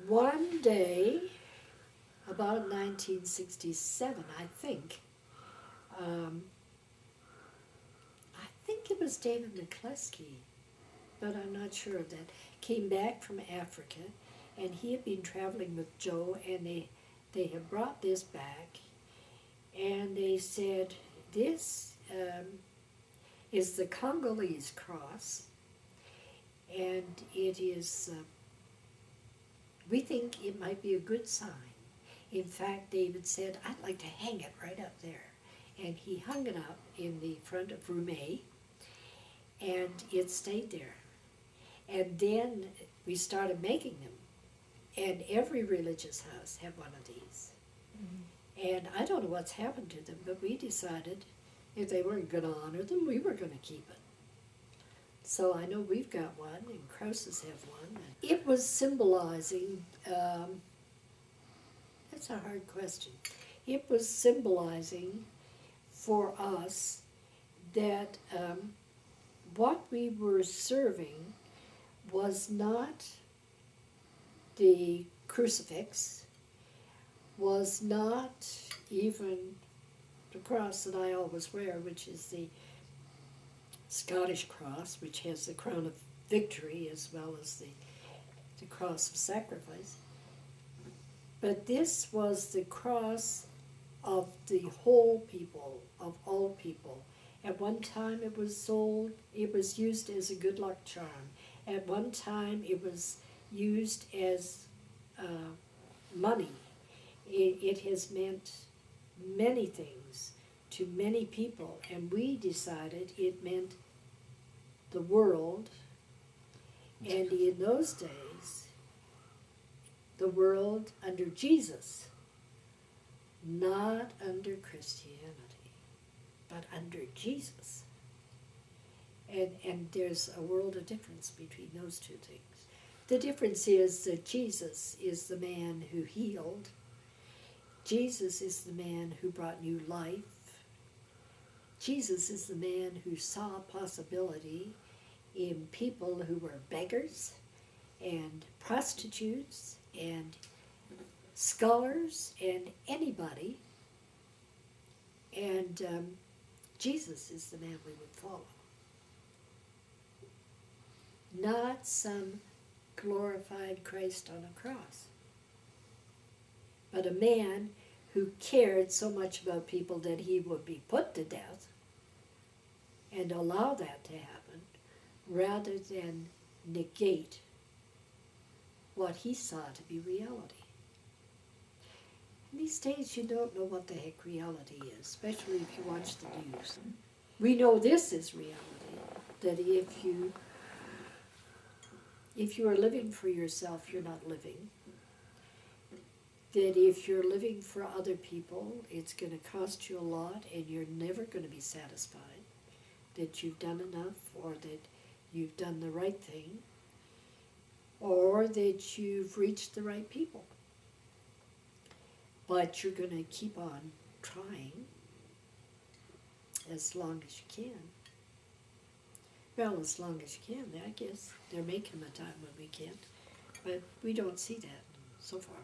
One day, about 1967, um, I think it was David McCluskey, but I'm not sure of that, came back from Africa, and he had been traveling with Joe, and they had brought this back, and they said, this is the Congolese cross, and it is, we think it might be a good sign. In fact, David said, I'd like to hang it right up there. And he hung it up in the front of room A, and it stayed there. And then we started making them, and every religious house had one of these. Mm-hmm. And I don't know what's happened to them, but we decided if they weren't going to honor them, we were going to keep it. So I know we've got one, and Krauses have one. It was symbolizing, that's a hard question. It was symbolizing for us that what we were serving was not the crucifix, was not even the cross that I always wear, which is the Scottish cross, which has the crown of victory as well as the cross of sacrifice. But this was the cross of the whole people, of all people. At one time it was sold, it was used as a good luck charm. At one time it was used as money. It has meant many things to many people, and we decided it meant the world, and in those days, the world under Jesus, not under Christianity, but under Jesus. And there's a world of difference between those two things. The difference is that Jesus is the man who healed. Jesus is the man who brought new life. Jesus is the man who saw possibility in people who were beggars and prostitutes and scholars and anybody. And Jesus is the man we would follow. Not some glorified Christ on a cross, but a man who cared so much about people that he would be put to death and allow that to happen, rather than negate what he saw to be reality. In these days, you don't know what the heck reality is, especially if you watch the news. We know this is reality, that if you are living for yourself, you're not living. That if you're living for other people, it's going to cost you a lot and you're never going to be satisfied. That you've done enough, or that you've done the right thing, or that you've reached the right people. But you're going to keep on trying as long as you can. Well, as long as you can, I guess. There may come a time when we can't, but we don't see that so far.